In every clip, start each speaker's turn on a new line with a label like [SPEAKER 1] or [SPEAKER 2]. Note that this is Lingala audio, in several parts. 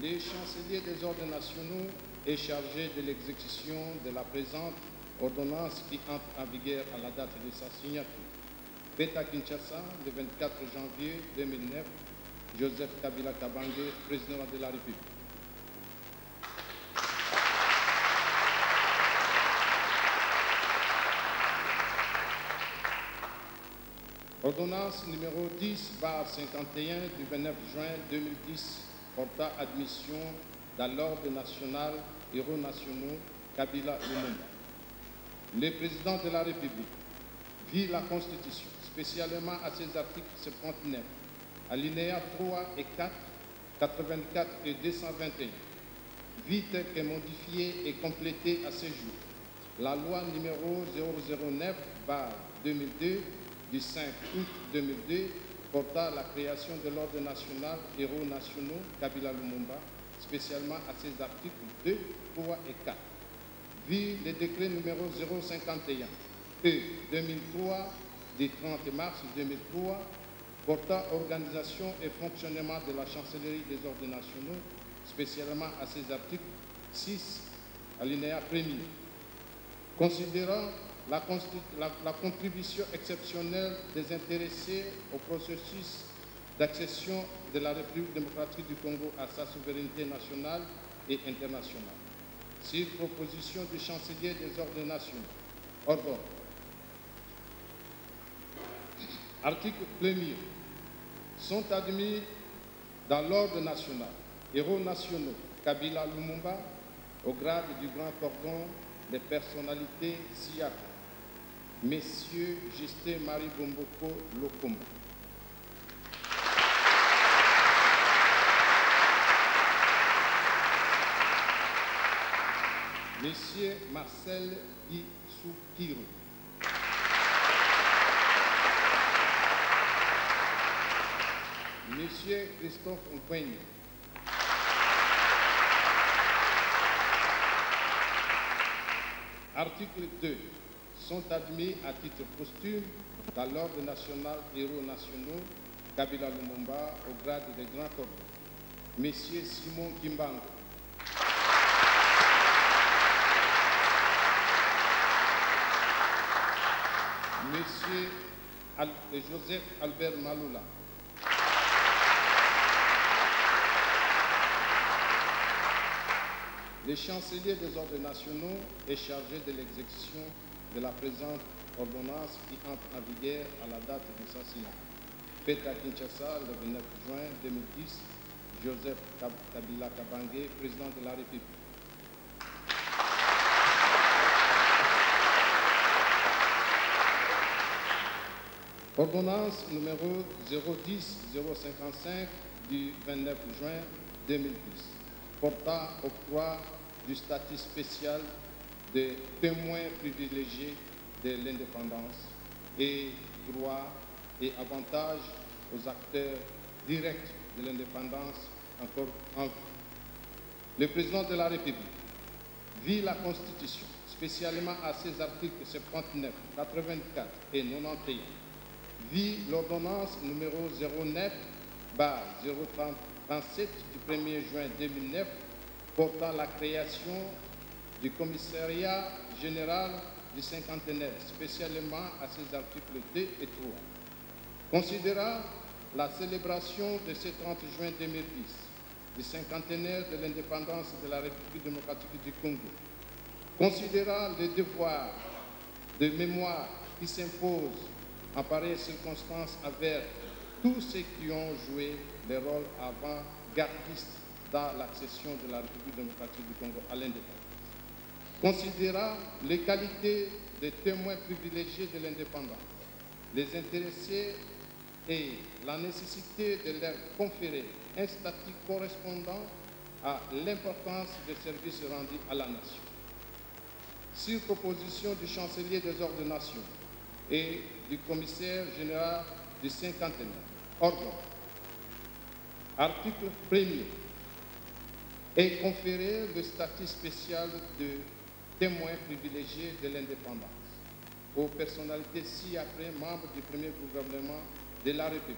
[SPEAKER 1] Le chancelier des ordres nationaux est chargé de l'exécution de la présente ordonnance qui entre en vigueur à la date de sa signature. Faite à Kinshasa le 24 janvier 2009, Joseph Kabila Kabange, président de la République. Ordonnance numéro 10/51 du 29 juin 2010 portant admission dans l'ordre national héros nationaux Kabila Lumumba. Le président de la République vit la Constitution, spécialement à ses articles 79, alinéas 3 et 4, 84 et 221, vit tel que modifié et complété à ce jour la loi numéro 009/2002 du 5 août 2002 portant la création de l'ordre national héros nationaux Kabila Lumumba, spécialement à ses articles 2, 3 et 4. Vit le décret numéro 051 2003 du 30 mars 2003 portant organisation et fonctionnement de la chancellerie des ordres nationaux, spécialement à ses articles 6, alinéa 1er. Considérant la contribution exceptionnelle des intéressés au processus d'accession de la République démocratique du Congo à sa souveraineté nationale et internationale. Sur proposition du chancelier des ordres nationaux. Ordre. Article 1er. Sont admis dans l'ordre national héros nationaux Kabila Lumumba au grade du grand cordon des personnalités ci-après. Messieurs Justin Marie Bomboko Lokomba, Monsieur Marcel Issoukiro, Monsieur Christophe Nkwenyi, Article 2. Sont admis à titre posthume dans l'ordre national héros nationaux Kabila Lumumba au grade de grand cordon. Monsieur Simon Kimbango, Monsieur Joseph Albert Maloula, le chancelier des ordres nationaux est chargé de l'exécution de la présente ordonnance qui entre en vigueur à la date de sa signature. Faite à Kinshasa le 29 juin 2010, Joseph Kabila Kabange, président de la République. Ordonnance numéro 010-055 du 29 juin 2010 portant octroi du statut spécial de témoins privilégiés de l'indépendance et droits et avantages aux acteurs directs de l'indépendance encore en vie. Le président de la République vit la Constitution, spécialement à ses articles 79, 84 et 91, vit l'ordonnance numéro 09/037 du 1er juin 2009 portant la création du commissariat général du cinquantenaire, spécialement à ses articles 2 et 3. Considérant la célébration de ce 30 juin 2010 du cinquantenaire de l'indépendance de la République démocratique du Congo, considérant le devoir de mémoire qui s'impose en pareille circonstance envers tous ceux qui ont joué les rôles avant-gardistes dans l'accession de la République démocratique du Congo à l'indépendance. Considérant les qualités des témoins privilégiés de l'indépendance, les intéressés et la nécessité de leur conférer un statut correspondant à l'importance des services rendus à la nation. Sur proposition du chancelier des ordres nationaux et du commissaire général du cinquantenaire, ordre. Article 1er. Et conférer le statut spécial de témoin privilégié de l'indépendance aux personnalités ci-après membres du premier gouvernement de la République,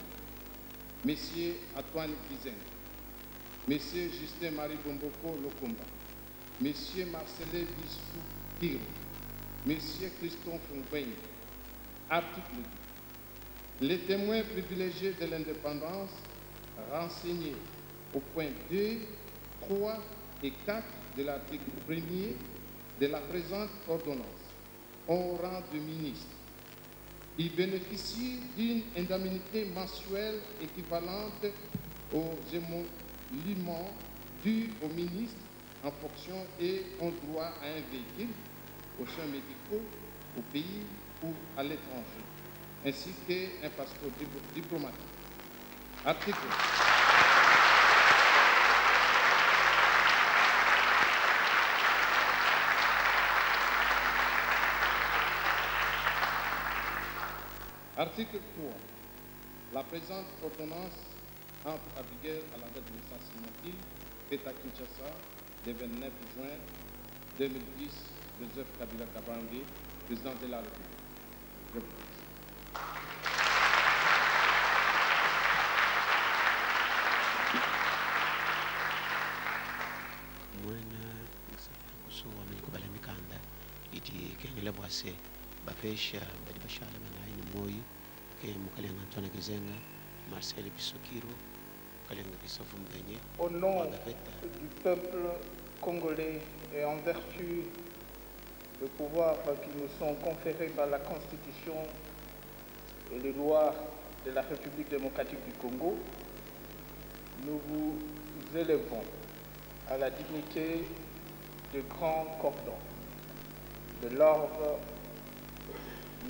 [SPEAKER 1] M. Antoine Gizenga, Monsieur Justin-Marie Bomboko Lokomba, Monsieur Marcelin Bissou Kiro, Monsieur Christophe Ngwenye. Article 2. Les témoins privilégiés de l'indépendance renseignés au point 2, 3 et 4 de l'article 1er de la présente ordonnance au rang de ministre. Ils bénéficient d'une indemnité mensuelle équivalente aux émoluments dus au ministre en fonction et ont droit à un véhicule, aux soins médicaux, au pays ou à l'étranger, ainsi qu'un passeport diplomatique. Article. Article 3. La présente ordonnance entre en vigueur à la date de sa signature, faite à Kinshasa, le 29 juin 2010, Joseph Kabila Kabange, président de la République. Je vous remercie.
[SPEAKER 2] Bapesha badi bashala banayi moyi ke mukalenga Antoine Kizenga Marcel Bisokiro kalenga Christophe Ngwenye.
[SPEAKER 3] Au nom du peuple congolais et en vertu des pouvoirs qui nous sont conférés par la Constitution et les lois de la République démocratique du Congo, nous vous élevons à la dignité de grand cordon de l'ordre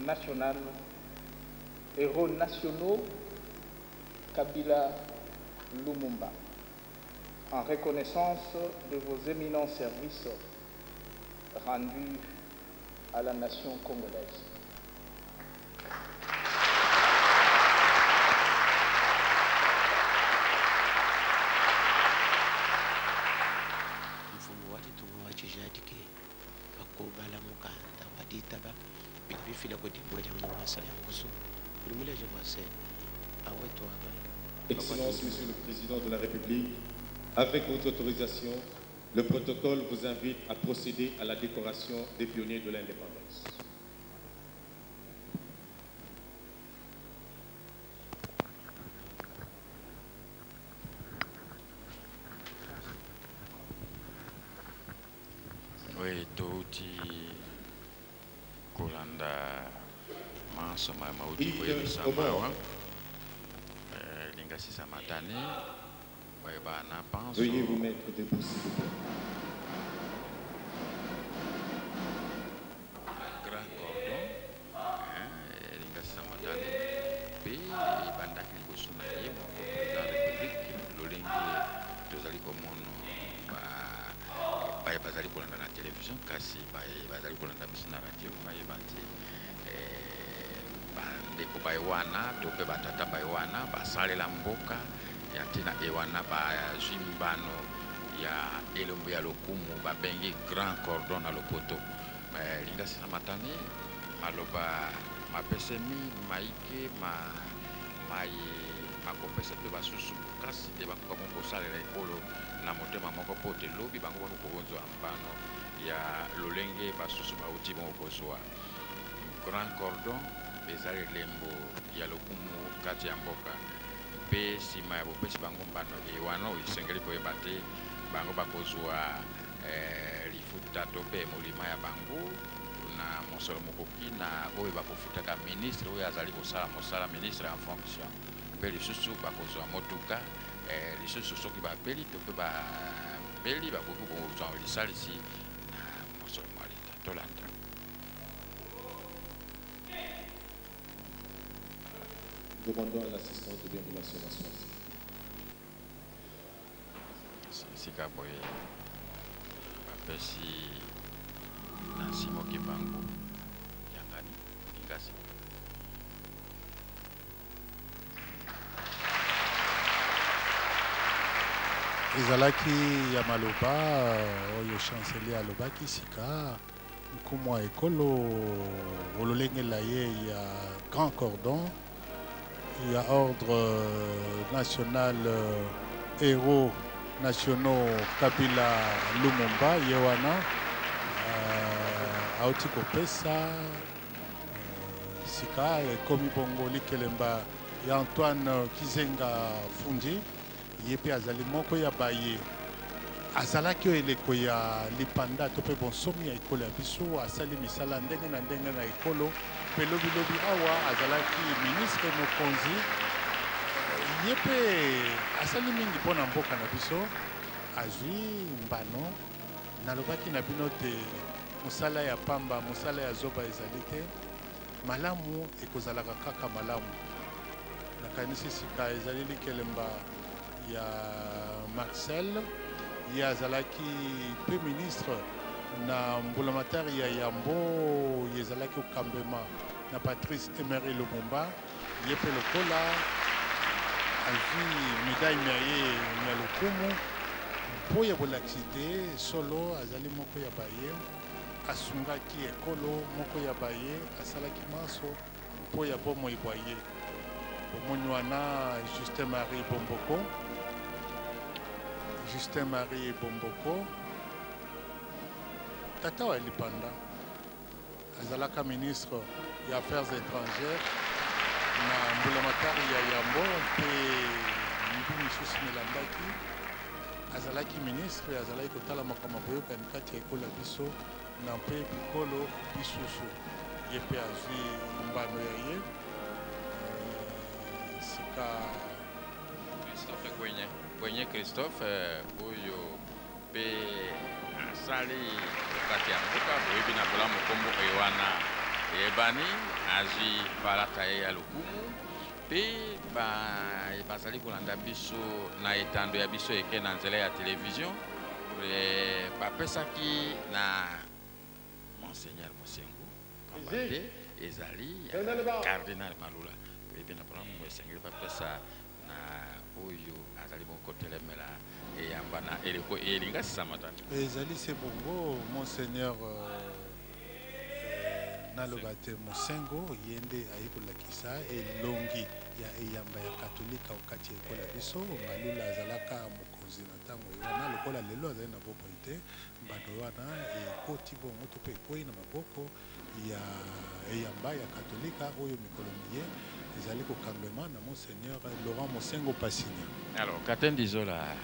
[SPEAKER 3] national, héros nationaux Kabila Lumumba, en reconnaissance de vos éminents services rendus à la nation congolaise.
[SPEAKER 4] Excellence, Monsieur le Président de la République, avec votre autorisation, le protocole vous invite à procéder à la décoration des pionniers de l'indépendance.
[SPEAKER 5] Oui, touti Kolanda Mansoma Mauti Samawa Lingasi Samatane Waibana Panso.
[SPEAKER 4] Veuillez vous mettre debout, s'il vous plaît.
[SPEAKER 5] Grand cordon Lingasi Samatane Puis Bandaki Bosunaye, mon président de la République, Lolingi Tozali Komono bazali kolanda na télévision kasi bazali kolanda biso na radio bayebati bandeko bayewana to mpe batata bayewana basalela mboka ya ntina ewana bazwi mbano ya elombo ya lokumu babengi grand cordon na lopoto lingasi na matani maloba mapesemi maike makopesa mpe basusu kasi te bakoka kosalela ekolo na motema moko po te lobi bango bakokozwa mbano ya lolenge basusu bauti bokozwa grand cordon ezali elembo ya lokumu kati ya mboka mpe nsima ya bopesi bango mbano ewana oyo esengeli koyeba te bango bakozwa lifuta to mpe molima ya bango na mosolo mokoki na oyo bakofutaka ministre oyo azali kosala mosala ministre en fonction mpe lisusu bakozwa motuka lisusu soki bapeli to mpe bapeli bakoki kozwa lisalisi na mosolo mwa leta tolanda.
[SPEAKER 4] Demandons à l'assistance de bien-relation nationale.
[SPEAKER 5] Sika boye bapesi na nsima okibango yangani ingasi.
[SPEAKER 6] ezalaki ya maloba oyo chancelier alobaki sika nkumu ekolo ololengela ye ya grand cordon ya ordre national héros nationaux Kabila Lumumba Yewana auti kopesa sika ekomi bongo likelemba ya Antoine Kizenga Fundi yepe azali moko ya baye azalaki eleko ya lipanda to pe bonsomi ya ekolo ya biso asali misala ndenge na ekolo pe lobi awa azalaki ministre mokonzi yepe asali mingi mpona mboka na biso azwi mbano nalobaki na bino te mosala ya pamba mosala ya zoba ezali te malamu ekozalaka kaka malamu nakanisi sika ezali likelemba ya Marcel ye azalaki pe ministre na mbulamatari ya Yambo yezalaki okambema na Patrice Emery Lumumba ye pe lokola azwi médaille na ye ya lokumu mpo ya bolakisi te solo azali moko ya baye asungaki ekolo moko ya baye asalaki maso mpo ya bomoi bwa ye bomoni wana Justin Marie Bomboko tata wa lipanda azalaka ministre ya affaires étrangères na mbulamatari ya Yambo mpe mbi misusu melandaki azalaki ministre azalaki kotala makambo boyokani kati ya ekolo ya biso na mpe bikolo bisusu ye mpe azwi mbano ya ye sika
[SPEAKER 5] Christophe Kwenye Christophe oyo pe asali kati ya mboka boyebi na bola mokombo ewana ebani azwi balata ye ya lokumu pe bazali kolanda biso na etando ya biso eke na nzela ya télévision bapesaki na Monseigneur Mosengo Kambate ezali ya Cardinal Malula boyebi na bola mokombo esengeli bapesa na oyo azali bonkotelemela eyamba na eleko elinga sisamatani
[SPEAKER 6] ezali se bongo Monseigneur naloba te Mosengo yende ayi kolakisa elongi ya eyamba ya katolika okati ya ekolo ya biso Malula azalaka mokonzi na ntango wana lokola lelo azali na boko te mbano wana ekoti bongo to mpe ekwei na maboko ya eyamba ya katolika oyo mikolo miye ezali kokambema na Monseigneur Laurent Mosengo Passigna.
[SPEAKER 5] Alors Katendi Zola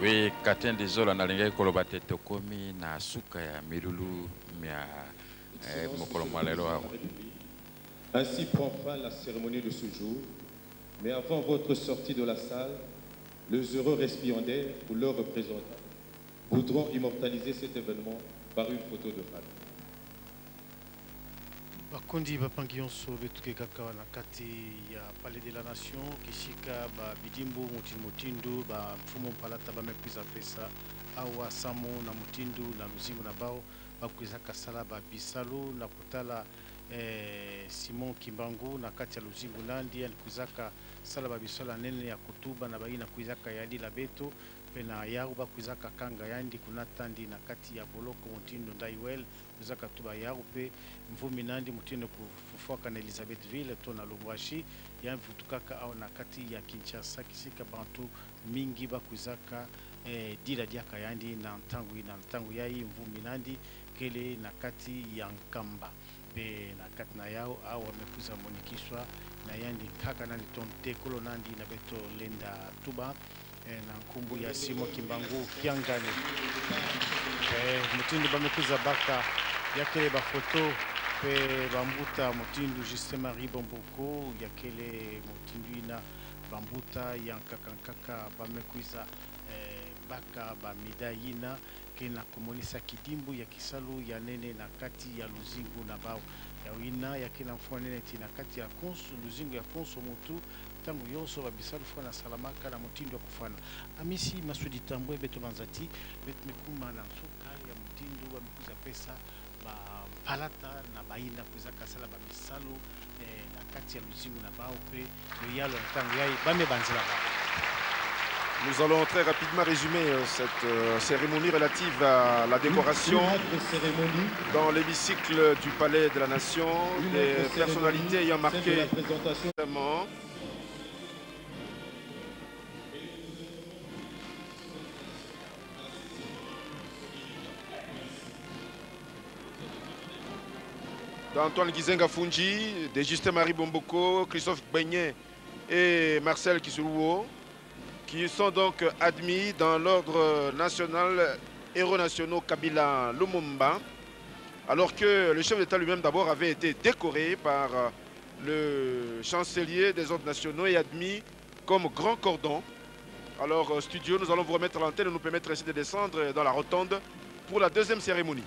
[SPEAKER 5] Oui, Katendi Zola nalingai koloba te tokomi na suka ya milulu mia mokolo malelo awa.
[SPEAKER 4] Ainsi prend fin la cérémonie de ce jour, mais avant votre sortie de la salle, les heureux récipiendaires ou leurs représentants voudront immortaliser cet événement par une photo de famille.
[SPEAKER 7] Bakondi bapangi yonso betuke kaka na kati ya Palais de la Nation kishika ba bidimbu motindu ba mfumo mpalata ba mekwiza pesa awa samo na motindu na luzingu na bao bakwiza kasala ba bisalo na kutala Simon Kimbangu na kati ya luzingu nandi alikwizaka sala ba bisala nene ya kutuba na baina kwizaka yadi la beto pena yaru bakwizaka kanga yandi kuna tandi na kati ya boloko Mutindo Ndaiwel kuzaka tuba yaru pe mvumi nandi Mutindo kufufuaka na Elizabethville to na Lubwashi ya mvutukaka au na kati ya Kinshasa kisika bantu mingi bakwizaka dira diaka yandi na ntangu ya hii mvumi nandi kele na kati ya Nkamba pe na kati na yao au wamekuza monikishwa na yandi kaka nandi tonte kolo nandi na beto lenda tuba na nkumbu ya Simo Kimbangu Kiangani Mutindo bamekuza baka yakele bafoto pe bambuta Mutindo Justin Marie Bomboko yakele Mutindo ina bambuta yankaka bamekuza baka bamidayina kena kumonisa kidimbu ya kisalu ya nene na kati ya luzingu na bao ya wina ya kena mfua nene tina kati ya konsu luzingu ya konsu mutu tangu yonso babisalu fwana salamaka na Mutindo ya kufana amisi masudi tambwe beto manzati beto mikuma na soka ya Mutindo wa mikuza pesa ba palata na baina kuza kasala babisalu na kati ya luzingu na bao pe yoyalo na tangu yai bame banzila ba.
[SPEAKER 8] Nous allons très rapidement résumer cette cérémonie relative à la décoration dans l'hémicycle du Palais de la Nation des personnalités ayant marqué vraiment d'Antoine Gizenga Fungi, de Justin Marie Bomboko, Christophe Beignet et Marcel Kisuruo, qui sont donc admis dans l'ordre national héros nationaux Kabila Lumumba, alors que le chef d'État lui-même d'abord avait été décoré par le chancelier des ordres nationaux et admis comme grand cordon. Alors studio, nous allons vous remettre l'antenne et nous permettre ainsi de descendre dans la rotonde pour la deuxième cérémonie.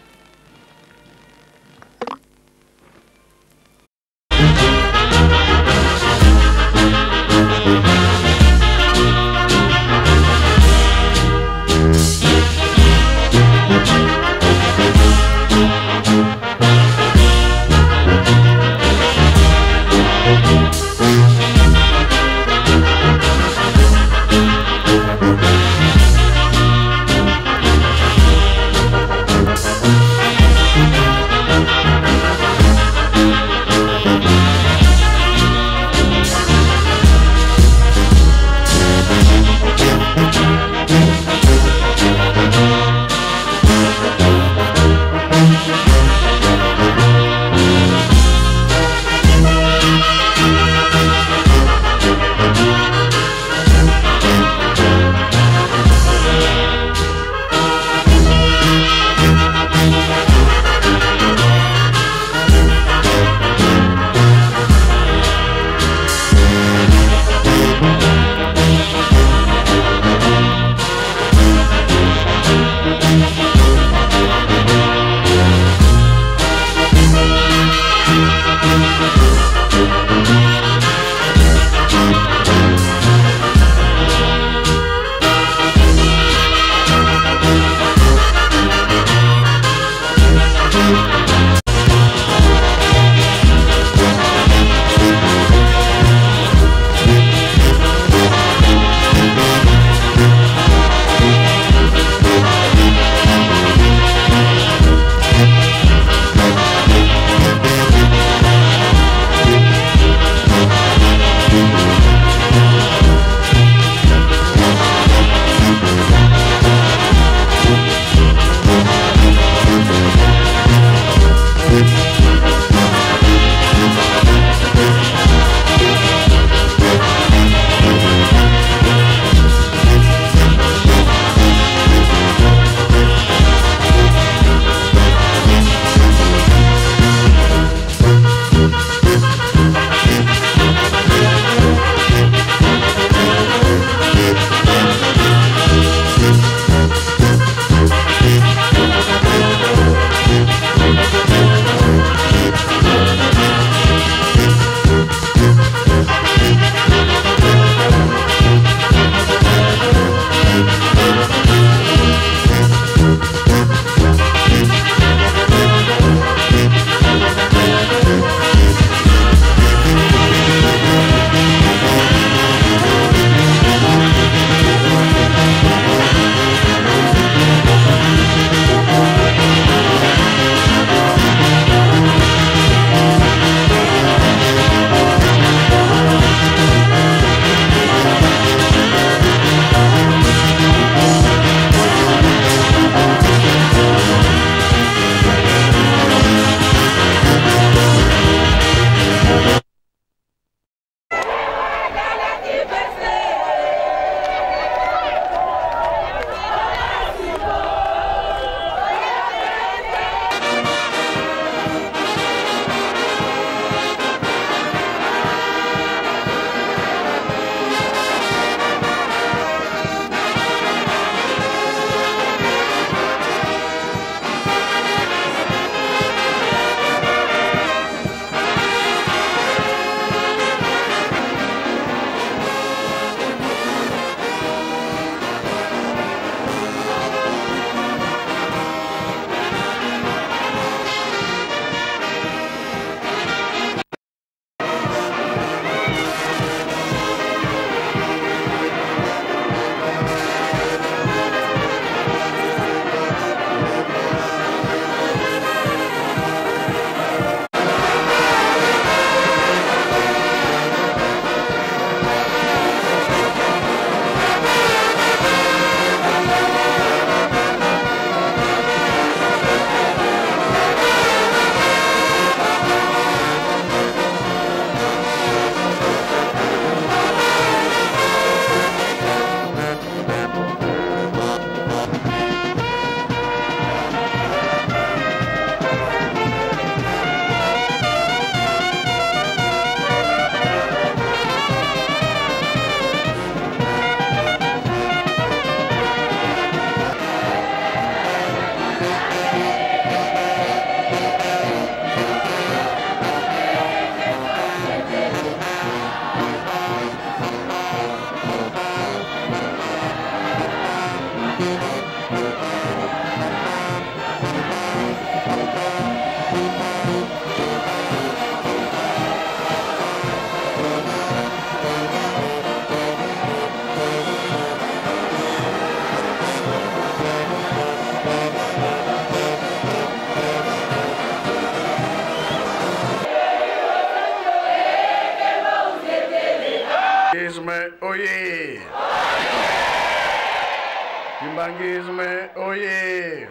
[SPEAKER 9] Kimbangisme oye!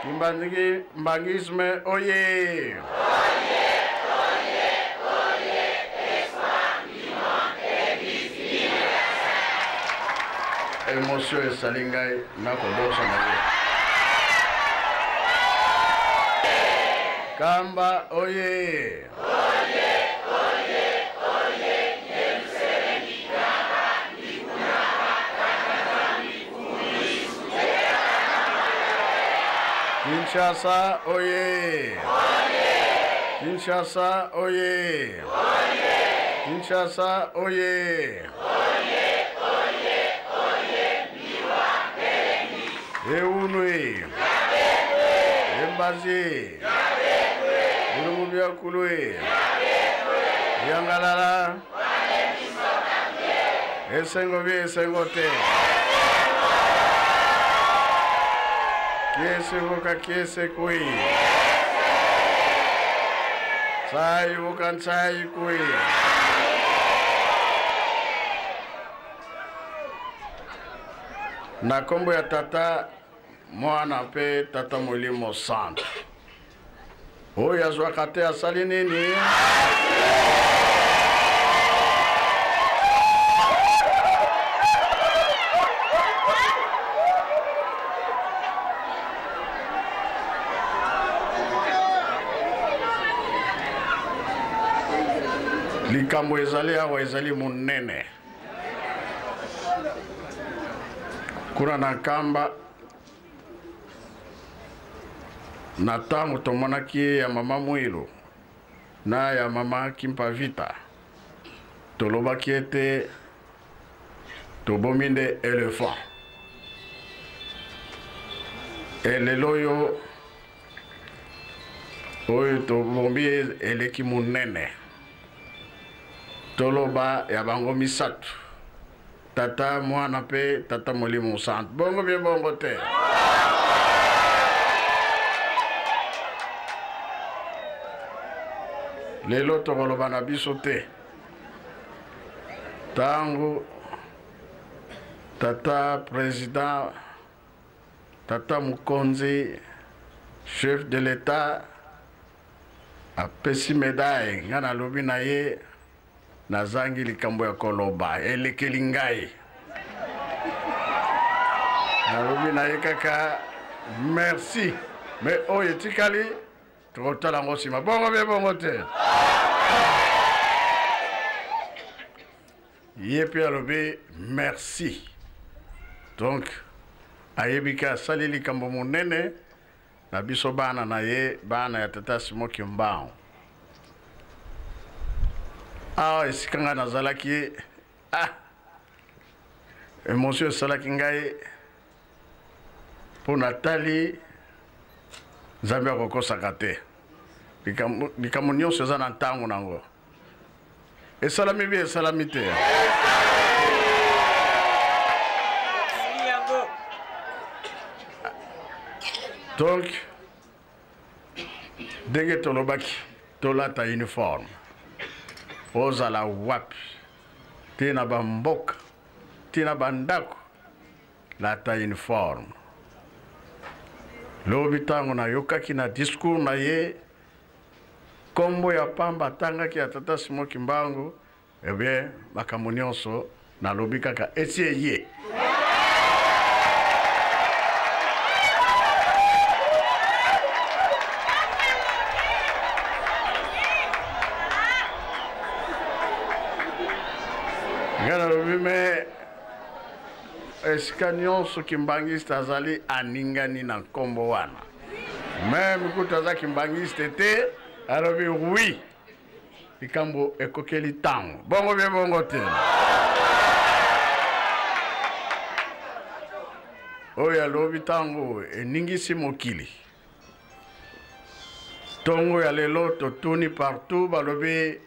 [SPEAKER 9] Kimbangisme oye! Émotion et salingai na kobosa na ye. Kamba oye! Kinshasa oye! Kinshasa oye! Kinshasa oye! Eunui! Embazi! Urumubia Kului! Yangalala! Esengovi Esengote! Kiese vuka kiese kui. Sai vukan sai kui. Na kombo ya tata mwana pe tata Molimo Centre. Oyo azwakate asali nini? Likambo ezali awa ezali munene. Kuna na kamba na tango tomonaki ya mama Mwilu na ya mama Kimpavita tolobaki ete tobominde éléphant. Elelo oyo tobombi eleki munene. Toloba ya bango misatu. Tata mwana pe tata Molimo Centre. Bongo bien bongo te. Lelo tokoloba na biso te. Tango tata président, tata Mukonzi, chef de l'État, apesi médaille ngana lobi na ye nazangi likambo ya koloba elekeli ngai nalobi na ye kaka merci mais oyo etikali tokotala yango nsima bongo be bongo te ye mpe alobi merci donc ayebika asali likambo monene na biso bana na ye bana ya tata Simon Kimbangu. Ah, esikanga nazalaki émotion esalaki ngai mpo natali Nzambe akokosaka te. Likambo nyonso eza na ntango nango. Esalami bi esalami te. Donc, ndenge tolobaki tolata uniforme ozala wapi tina bamboka tina bandako lata uniforme lobi tango na yokaki na discours na ye kombo ya pamba tangaki ya tata Simon Kimbangu ebe makambo nyonso na lobi kaka esi ye ngana lobi me esika nyonso kimbangiste azali aningani na nkombo wana même kuta aza kimbangiste te alobi oui likambo ekokeli tango bongo bie bongo te oyo alobi tango eningisi mokili tongo ya lelo totuni partout balobi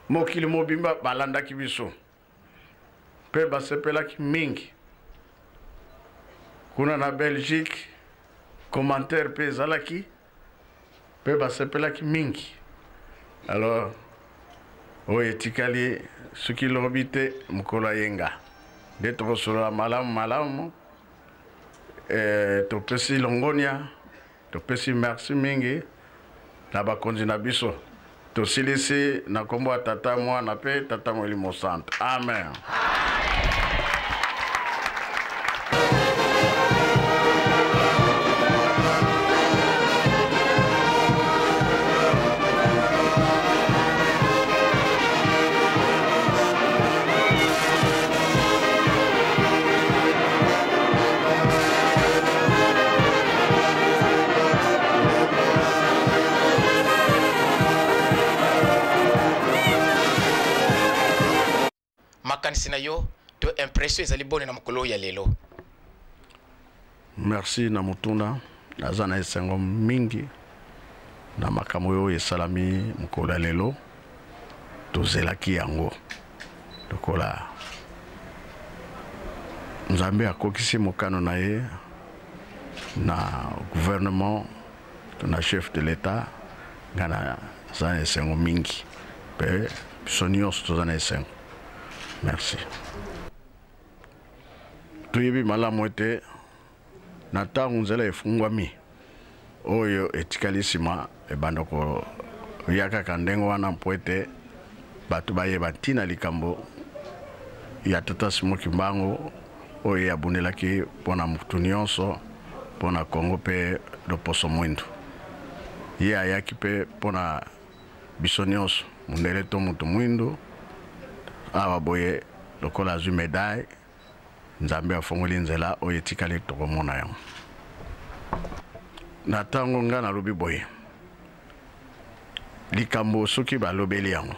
[SPEAKER 9] mokili mobimba balandaki biso pe basepelaki mingi kuna na Belgique commentaire pe ezalaki pe basepelaki mingi alors oyo etikali soki lobi te mokolo yenga nde tokosolola malamu topesi longonia topesi merci mingi na bakonzi na biso tosilisi na kombo ya tata mwana pe tata molimo santo amen.
[SPEAKER 10] To impression ezali bone na mokolo ya lelo.
[SPEAKER 9] Merci na mutuna nazana esengo mingi na makambo yo esalami mokolo ya lelo tozelaki yango tokola Nzambe akokisi mokano na ye na gouvernement na chef de l'État ngana zana esengo mingi pe bisonios tozana esengo. Merci. Tuyibi malamu ete na ntango nzela efungwami oyo etikali nsima ebanda koya kaka ndenge wana mpo ete bato bayeba ntina likambo ya tata Simon Kimbangu oyo abundelaki mpona motu nyonso mpona Kongo mpe loposo mwindu ye ayaki mpe mpona biso nyonso mundele to motu mwindu awa boye lokola azwi medaille Nzambe afongoli nzela oyo etikali tokomona yango na ntango nga nalobi boye likambo soki balobeli yango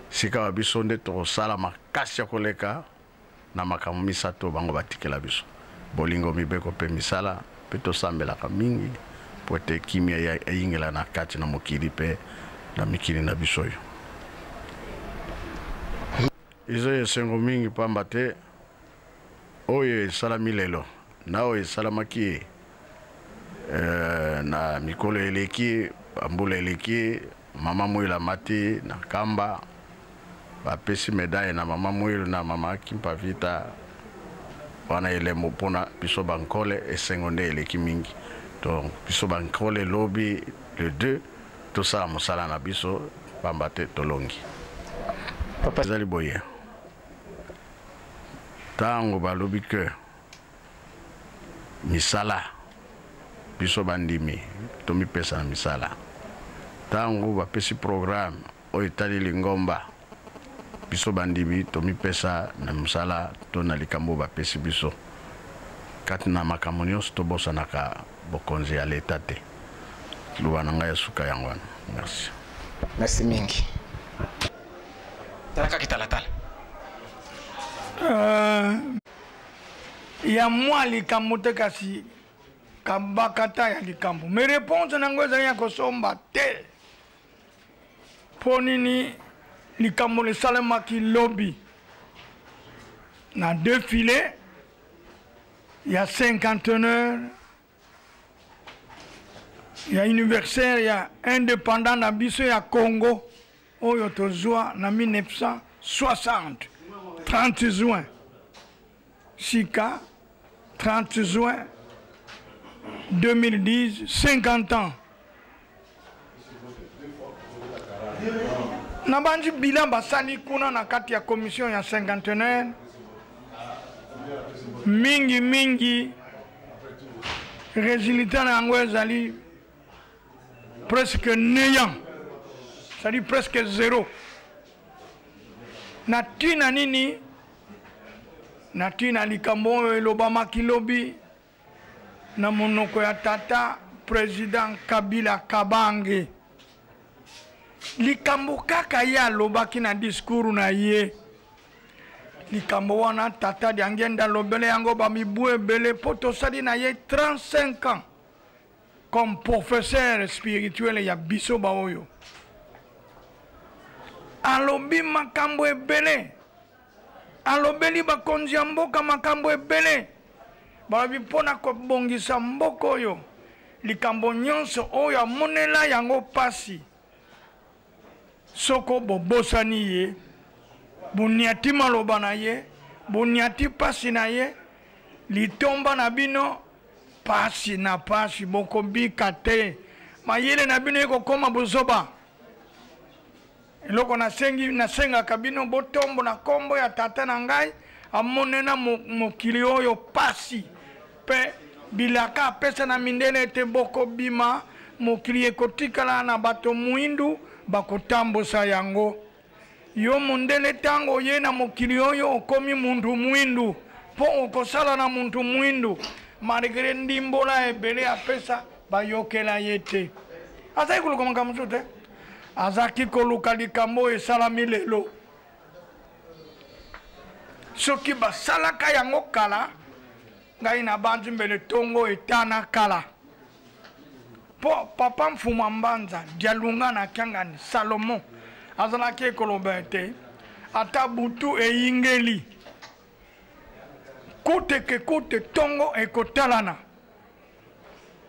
[SPEAKER 9] sika wa biso nde tokosala makasi ya koleka na makambo misato bango batikela biso bolingo mibeko mpe misala mpe tosambelaka mingi po ete kimia eyingela na kati na mokili mpe na mikili na biso oyo izo esengo mingi pamba te oyo esalami lelo na oyo esalamaki na mikolo eleki bambula eleki mama Mwila mati na kamba bapesi medaille na mama Mwila na mama Kimpa Vita wana elemo mpona biso bankole esengo nde eleki mingi donc biso bankole lobi le 2 tosala mosala na biso pamba te tolongi papa ezali boye tango balobi ke misala biso bandimi tomipesa na misala tango bapesi programme oyo etali lingomba biso bandimi tomipesa na misala to na likambo bapesi biso kati na makambo nyonso tobosanaka bokonzi ya leta te luba na ngai ya suka yango wana merci
[SPEAKER 10] merci mingi talaka kitalatala
[SPEAKER 11] ya mwa likambo te kasi kabakata ya likambo me réponse nango ezali ya kosomba te mpo nini likambo lisalemaki lobi na défilé ya 50 ya anniversaire ya indépendant na biso ya Congo oyo tozwa na 1960 30 juin Sika 30 juin 2010 50 ans na banji bilan basali kuna na kati ya commission ya cinquantenaire mingi résultat na yango ezali presque néant, c'est-à-dire presque zéro. Na tina nini na tina likambo elobama kilobi na monoko ya tata président Kabila Kabange likambo kaka ya lobaki na discours na ye likambo wana tata diangenda lobele yango bamibu ebele poto sali na ye 35 ans comme professeur spirituel ya biso baoyo alobi makambo ebele alobeli bakonzi ya mboka makambo ebele balobi mpona kobongisa mboka oyo likambo nyonso oyo amonela yango pasi soko bobosani ye boniati maloba na ye boniati pasi na ye litomba na bino pasi na pasi bokobika te mayele na bino ekokoma bozoba eloko nasengaka bino botombo na kombo ya tata na ngai amonena mokili oyo pasi pe bilaka apesa na mindele ete bokobima mokili ekotikala na bato mwindu bakotambosa yango yo mondele tango ye na mokili oyo okomi muntu mwindu po okosala na muntu mwindu malgré ndimbola ebele apesa bayokela ye te azali koluka makambo mosusu te azaki koluka likambo esalami lelo soki basalaka yango kala ngai na banzi mbele tongo etana kala po papa mfuma mbanza dialunga na kiangani Salomon azalaki ekoloba ete ata butu eyingeli kute ke kute tongo ekotalana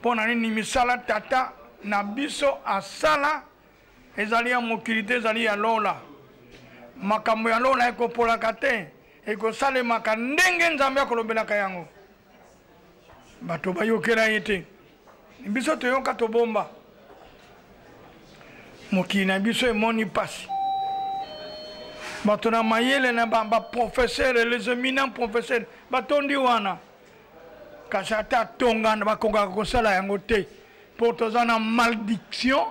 [SPEAKER 11] pona nini misala tata na biso asala ezali ya mokili te ezali ya lola makambo ya lola ekopolaka te ekosalemaka ndenge nzambe akolobelaka yango bato bayokela ye te biso toyoka tobomba mokili na biso emoni pasi bato na mayele na baprofesseur les éminents professeurs batondi wana kasi ata tongana bakongaka kosala yango te mpo toza na maldiction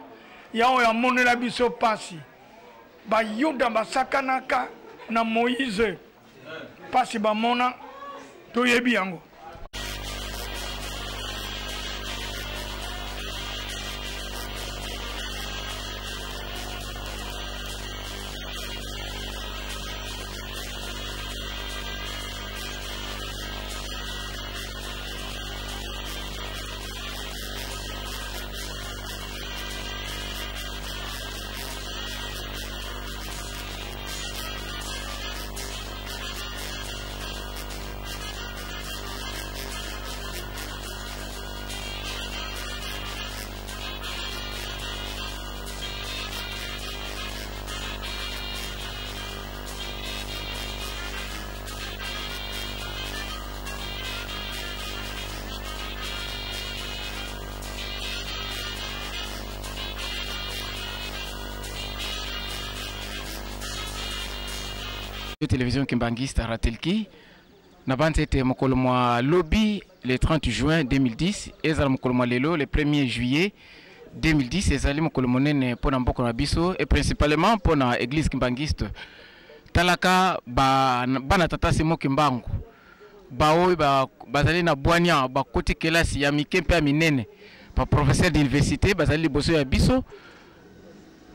[SPEAKER 11] ya oyo amonela biso pasi bayuda basakanaka na Moïse pasi bamona toyebi yango.
[SPEAKER 10] Télévision Kimbangiste Ratelki Nabanze était mokolo mwa lobby le 30 juin 2010 ezala mokolo mwa lelo le 1er juillet 2010 ezali mokolo monene pona mboko na biso et principalement pona église Kimbangiste talaka bana tata simo Kimbangu baoy bazali na bwania ba koti kelasi ya mikempe ya minene ba professeur d'université bazali liboso ya biso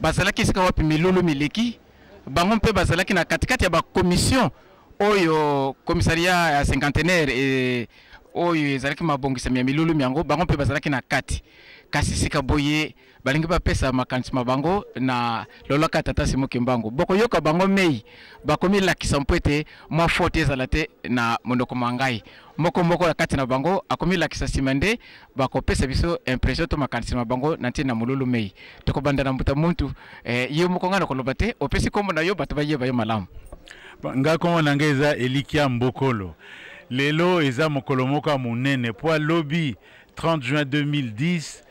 [SPEAKER 10] bazalaki sika wapi milulu mileki bango mpe bazalaki na katikati ya ba commission oyo commissariat ya cinquantenaire et oyo ezalaki mabongisa ya milulu miango bango mpe bazalaki na kati kasi sika boye balingi bapesa makanisi mabango na lolaka tata simo Kimbangu boko yoka bango mei bakomi lakisa mpwete mwa faute ezala te na mondoko mangai moko ya kati na bango akomi lakisa simande bakopesa biso impression to makanisi mabango na ntina mululu mei tokobanda na mbuta muntu ye moko ngana koloba te opesi kombo na yo bato bayeba yo malamu
[SPEAKER 12] nga kombo na ngeza Elikia Mbokolo lelo eza mokolo moko munene po lobby 30 juin 2010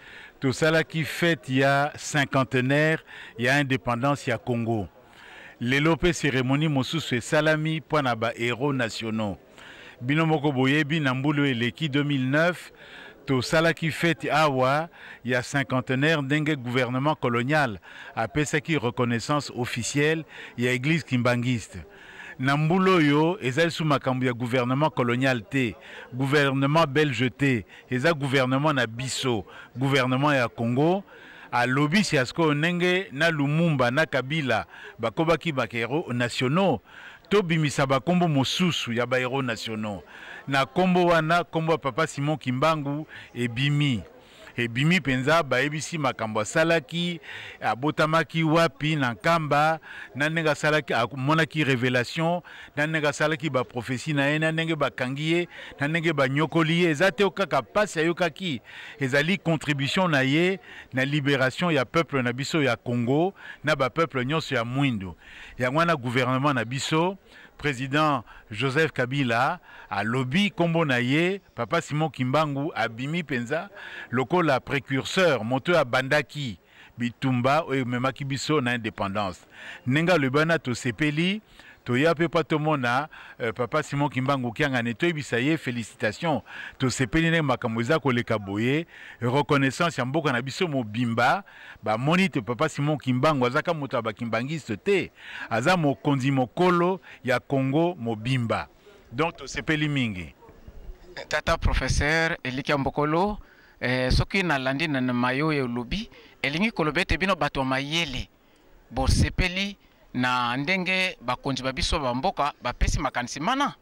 [SPEAKER 12] tout ça qui fête il y a cinquantenaire il y a indépendance il y a Congo lelo pe cérémonie mosusu salami po na ba héros nationaux bino moko boyebi na mbulu eleki 2009 tout ça qui fête awa il y a cinquantenaire ndenge gouvernement colonial a pesa qui reconnaissance officielle il y a église Kimbangiste Nambulo yo ezali sous makambo ya gouvernement colonial te gouvernement belge te eza gouvernement na biso gouvernement ya Congo a lobby siasko nenge na Lumumba na Kabila bakobaki bakero nationaux to bimisa bakombo mosusu ya ba héros nationaux na kombo wana kombo papa Simon Kimbangu ebimi penza baebisi makambo salaki abotamaki wapi na kamba nanenga salaki monaki révélation nanenga salaki ba prophétie na ye nanenge bakangi ye nanenge banyokoli ye ezate okaka pasi ayokaki ezali contribution na ye na libération ya peuple na biso ya Congo na ba peuple nyonso ya mwindo ya ngwana gouvernement na biso président Joseph Kabila a lobby kombo na ye Papa Simon Kimbangu abimi penza lokola précurseur moto abandaki bitumba oyo memaki biso na indépendance nenga lebana to sepeli to ya pe patomona Papa Simon Kimbangu kianga neto bisaye félicitations to sepeli ne makambo eza koleka boye reconnaissance ya mboka na biso mobimba ba monite Papa Simon Kimbangu azaka moto abakimbangiste te aza mokonzi mokolo ya Congo mobimba donc to sepeli mingi
[SPEAKER 10] tata professeur Elikia Mbokolo soki na landi na mayo ya lobi elingi kolobete bino bato mayele bo sepeli na ndenge bakonzi babiso bamboka bapesi makanisi mana.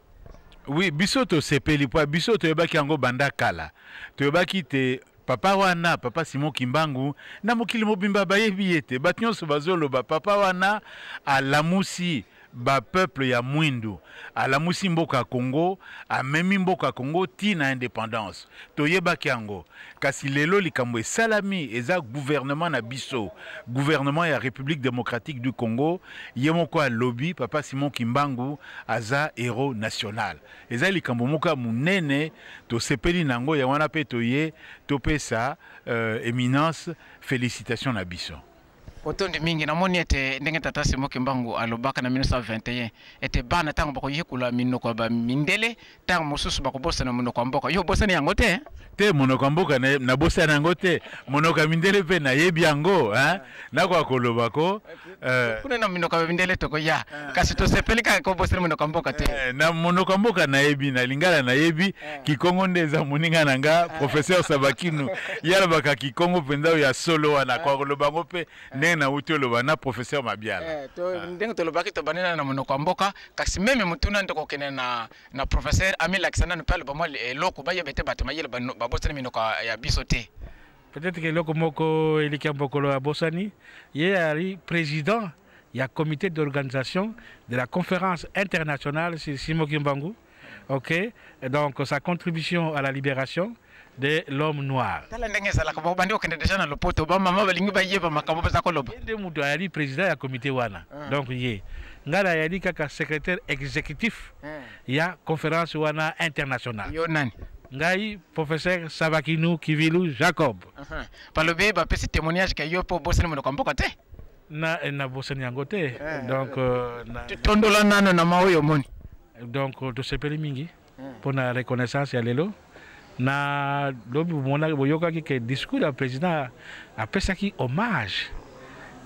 [SPEAKER 12] Oui, biso to sepeli po biso to yebaki yango banda kala to yebaki te papa wana Papa Simon Kimbangu na mokili mobimba bayebi ete bato nyonso bazoloba papa wana alamusi ba peuple ya mwindu alamusi mboka Congo amemi mboka Congo ti na indépendance to yebaki yango kasi lelo likambo esalami eza gouvernement na biso gouvernement ya République démocratique du Congo ye moko a lobby Papa Simon Kimbangu aza héros national eza likambo moko munene to sepeli nango ya wana pe to ye to pesa éminence félicitations na biso.
[SPEAKER 10] Otondi mingi na moni ete ndenge tata Simon Kimbangu alobaka na 1921 ete bana tango bako yekula minoko ba mindele tango mosusu bako bosa na minoko mboka yo bosa ni yango te
[SPEAKER 12] te monoko mboka na bosa na yango te monoko mindele pe na yebi yango hein na kwa koloba ko
[SPEAKER 10] kuna na minoko mindele to ko ya kasi to sepelika ko bosa na minoko mboka te
[SPEAKER 12] na monoko mboka na yebi na lingala na yebi Kikongo ndeza muninga nanga professeur Sabakinu yala baka Kikongo penza ya solo wana kwa koloba ngo pe na utolo bana professeur Mabiala
[SPEAKER 10] to ndenge to lobaki to banena na monoko mboka kasi meme mutuna ndoko kene na professeur Amila Kisana ne parle pas moi loko ba yebete bato mayele ba bosani minoko ya bisote
[SPEAKER 13] peut-être que loko moko Elikia Mbokolo a bosani ye ari président ya comité d'organisation de la conférence internationale sur Simon Kimbangu. OK, donc sa contribution à la libération de l'homme noir. Le président du comité wana. Donc il y a secrétaire exécutif de la conférence wana internationale. Ngai professeur Sabakinu Kivilu Jacob.
[SPEAKER 10] Palobe ba pesi témoignage que yo po bosani mo komboka te.
[SPEAKER 13] Na bosani yango te. Donc
[SPEAKER 10] tondola nano na maoyo moni.
[SPEAKER 13] Donc to sepeli mingi pour la reconnaissance ya lelo. Na lobi mona boyoka ki discours du président a pesaki hommage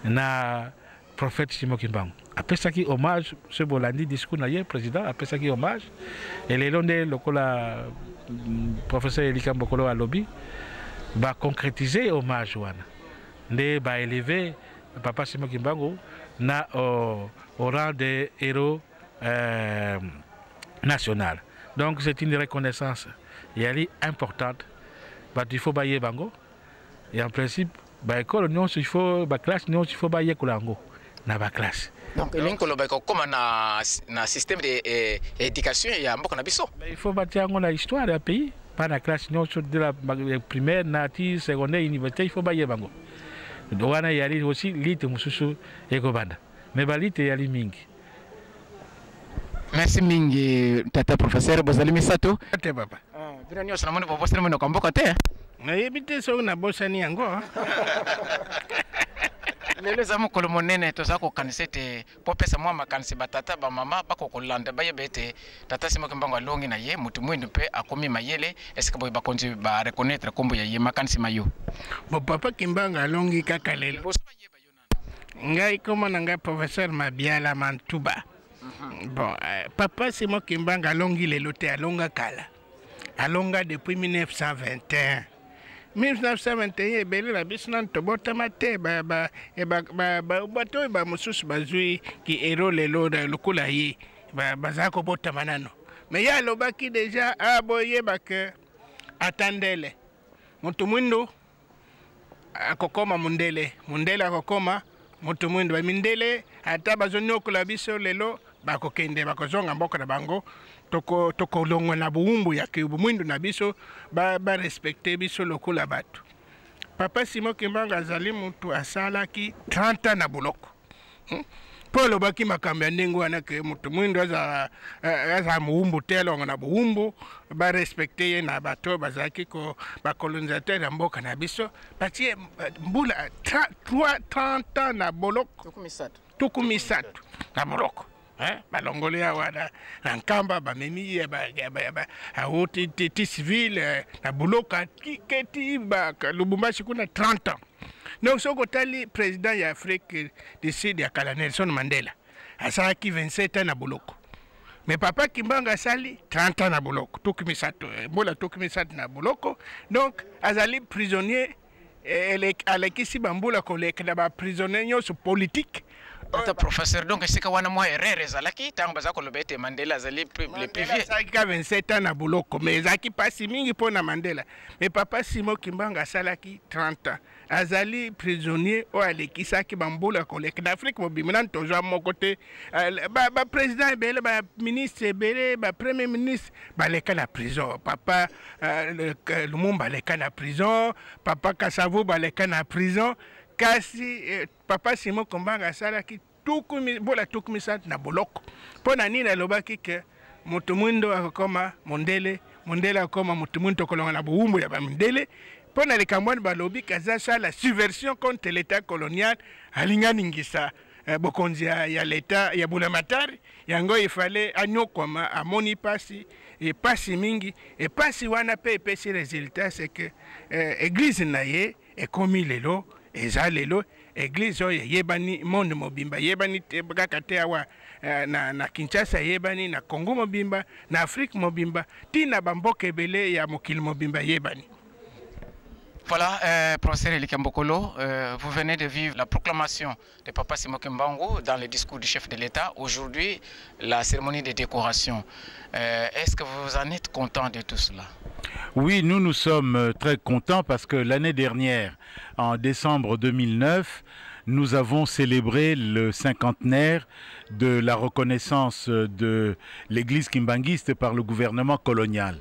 [SPEAKER 13] na prophète Simon Kimbangu a pesaki hommage ce bolandi discours na ye président a pesaki hommage et les londe lokola professeur Elikia Mbokolo a lobby ba concrétiser hommage wana nde ba élever Papa Simon Kimbangu na au rang de héros national. Donc c'est une reconnaissance importante. Il faut bailler bango. Et en principe, école non il faut classe non il faut bailler kulango na ba classe.
[SPEAKER 10] Donc comme na système d'éducation ya mboka na biso.
[SPEAKER 13] Il faut bâtir la histoire du pays. Pas la classe non de la primaire, nati, secondaire, université, il faut bailler bango. Donc on a aussi lite mususu ekobanda. Mais balite yali mingi.
[SPEAKER 10] Merci mingi tata professeur Bozali Misato.
[SPEAKER 11] Te papa.
[SPEAKER 10] Bina nyo sana moni bobosani moni komboka te.
[SPEAKER 11] Na yebite so na bosani yango.
[SPEAKER 10] Lelo za mokolo monene to za ko kanisete popesa mwa makanisi batata ba mama bako kolanda bayebete tata Simon Kimbangu alongi na ye mutu mwindu pe akomi mayele eske boy bakonzi ba reconnaître kombo ya ye makanisi mayo.
[SPEAKER 11] Bo papa Kimbangu alongi kaka lelo. Ngai koma nanga professeur Mabiala Mantuba. Bon, Papa Simon Kimbangu alongi lelo te alonga kala. Alonga depuis 1921. 1921 ebele la bisnan to botama te bato ba mususu bazui ki ero lelo lokula yi baza ko botama nano. Mais ya lobaki déjà aboye bake atandele. Mutu mwindo akokoma mundele akokoma mutu mwindo ba mindele ata bazoni okula biso lelo bakokende bakozonga mboka na bango toko longo na buumbu ya kibu mwindo na biso ba respecte biso lokola batu. Papa Simon Kimbangu azali mutu asalaki 30 ans na buloko. Paul Obaki makambia ndenge wana ke mutu mwindo aza muumbu telo na buumbu ba respecter ye na bato bazaki ko ba colonisateur ya mboka na biso batie mbula 30 ans na boloko tuku misatu na boloko balongoli awa na nkamba bamemi ye auti ti civile na boloko keti Lubumbashi kuna 30 ans. Donc, ce que président de l'Afrique du Sud, Nelson Mandela, a 27 ans na boloko. Mais papa Kimbanga sali 30 ans na boloko. Tokumisato na boloko. Donc, azali prisonnier, alekisi bambula kolek na prisonnier politique.
[SPEAKER 10] Professeur, donc c'est que wana moi erreur ezalaki tant baza kolobete Mandela azali le plus vieux.
[SPEAKER 11] Ça 27 ans na boloko, mais ezaki pasi mingi pona Mandela. Mais papa Simon Kimbanga salaki 30 ans. Azali prisonnier o alekisaki bambula kolek d'Afrique mobimina tozo mon côté ba président ebele ba ministre ebele ba premier ministre baleka na prison. Papa Lumumba baleka na prison, papa Kasavu baleka na prison. Kasi papa Simon Kimbanga salaki tukumisatu na boloko. Pona nini alobaki ke mutu mwindo akoma Mondele akoma mutu mwindo kolonga na buumbu ya Mandele. Pona likambwani balobi kaza la subversion contre l'état colonial alingani ngisa bokonzi ya l'état ya Bulamatari yango ifale anyokoma amoni pasi et pasi mingi et pasi wana pe epesi résultat c'est que église na ye ekomi lelo eza lelo église oyo yebani monde mobimba yebani kaka te awa na Kinshasa yebani na Congo mobimba na Afrique mobimba tina bamboka ebele ya mokili mobimba yebani.
[SPEAKER 10] Voilà, professeur Elika Mbokolo, vous venez de vivre la proclamation de Papa Simon Kimbangu dans le discours du chef de l'État. Aujourd'hui, la cérémonie de décoration. Est-ce que vous en êtes content de tout cela?
[SPEAKER 12] Oui, nous sommes très contents parce que l'année dernière, en décembre 2009, nous avons célébré le cinquantenaire de la reconnaissance de l'église kimbanguiste par le gouvernement colonial.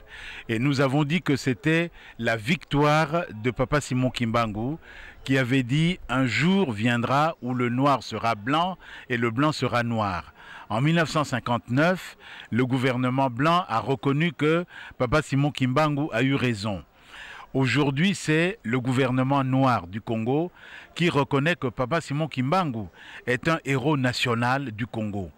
[SPEAKER 12] Et nous avons dit que c'était la victoire de Papa Simon Kimbangu qui avait dit « Un jour viendra où le noir sera blanc et le blanc sera noir ». En 1959, le gouvernement blanc a reconnu que Papa Simon Kimbangu a eu raison. Aujourd'hui, c'est le gouvernement noir du Congo qui reconnaît que Papa Simon Kimbangu est un héros national du Congo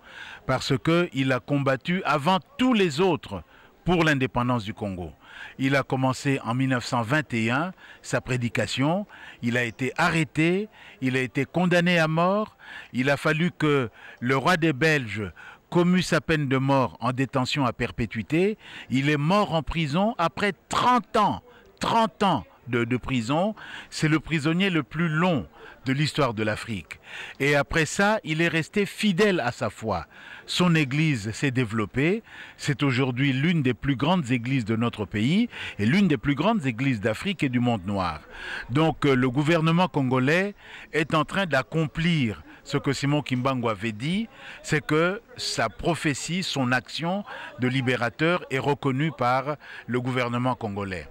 [SPEAKER 12] parce qu'il a combattu avant tous les autres pour l'indépendance du Congo. Il a commencé en 1921 sa prédication, il a été arrêté, il a été condamné à mort, il a fallu que le roi des Belges commue sa peine de mort en détention à perpétuité, il est mort en prison après 30 ans de prison. C'est le prisonnier le plus long de l'histoire de l'Afrique. Et après ça, il est resté fidèle à sa foi. Son église s'est développée. C'est aujourd'hui l'une des plus grandes églises de notre pays et l'une des plus grandes églises d'Afrique et du monde noir. Donc le gouvernement congolais est en train d'accomplir ce que Simon Kimbangu avait dit, c'est que sa prophétie, son action de libérateur est reconnue par le gouvernement congolais.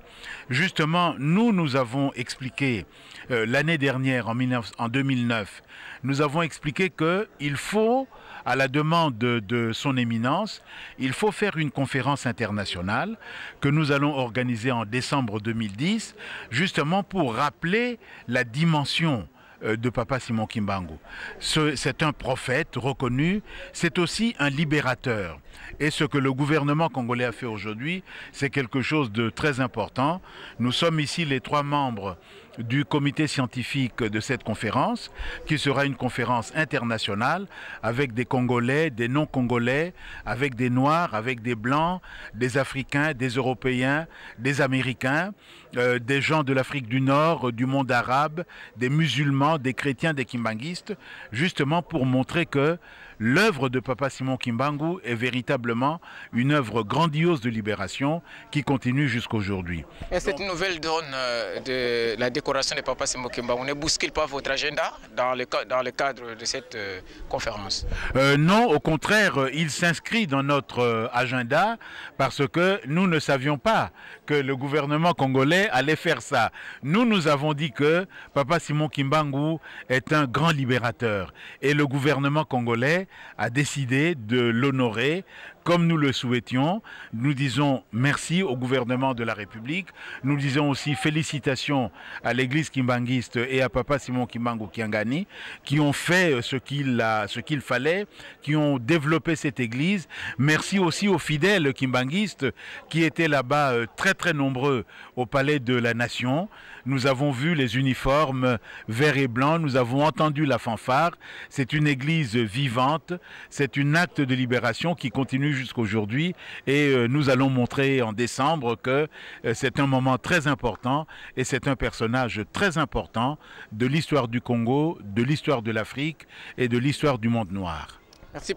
[SPEAKER 12] Justement, nous avons expliqué l'année dernière, en 2009, nous avons expliqué qu'il faut, à la demande de son éminence, il faut faire une conférence internationale que nous allons organiser en décembre 2010, justement pour rappeler la dimension de Papa Simon Kimbangu. C'est un prophète reconnu, c'est aussi un libérateur. Et ce que le gouvernement congolais a fait aujourd'hui, c'est quelque chose de très important. Nous sommes ici les 3 membres du comité scientifique de cette conférence, qui sera une conférence internationale avec des Congolais, des non-Congolais, avec des Noirs, avec des Blancs, des Africains, des Européens, des Américains, des gens de l'Afrique du Nord, du monde arabe, des musulmans, des chrétiens, des kimbanguistes, justement pour montrer que l'œuvre de Papa Simon Kimbangu est véritablement une œuvre grandiose de libération qui continue jusqu'aujourd'hui.
[SPEAKER 10] Et cette nouvelle donne de la décoration de Papa Simon Kimbangu ne bouscule pas votre agenda dans le cadre de cette conférence?
[SPEAKER 12] Non, au contraire, il s'inscrit dans notre agenda parce que nous ne savions pas que le gouvernement congolais allait faire ça. Nous avons dit que Papa Simon Kimbangu est un grand libérateur. Et le gouvernement congolais a décidé de l'honorer comme nous le souhaitions. Nous disons merci au gouvernement de la République. Nous disons aussi félicitations à l'église kimbanguiste et à Papa Simon Kimbangu Kiangani qui ont fait ce qu'il fallait, qui ont développé cette église. Merci aussi aux fidèles kimbanguistes qui étaient là-bas très nombreux au Palais de la Nation. Nous avons vu les uniformes vert et blanc, nous avons entendu la fanfare. C'est une église vivante, c'est un acte de libération qui continue jusqu'à aujourd'hui et nous allons montrer en décembre que c'est un moment très important et c'est un personnage très important de l'histoire du Congo, de l'histoire de l'Afrique et de l'histoire du monde noir.
[SPEAKER 10] Merci.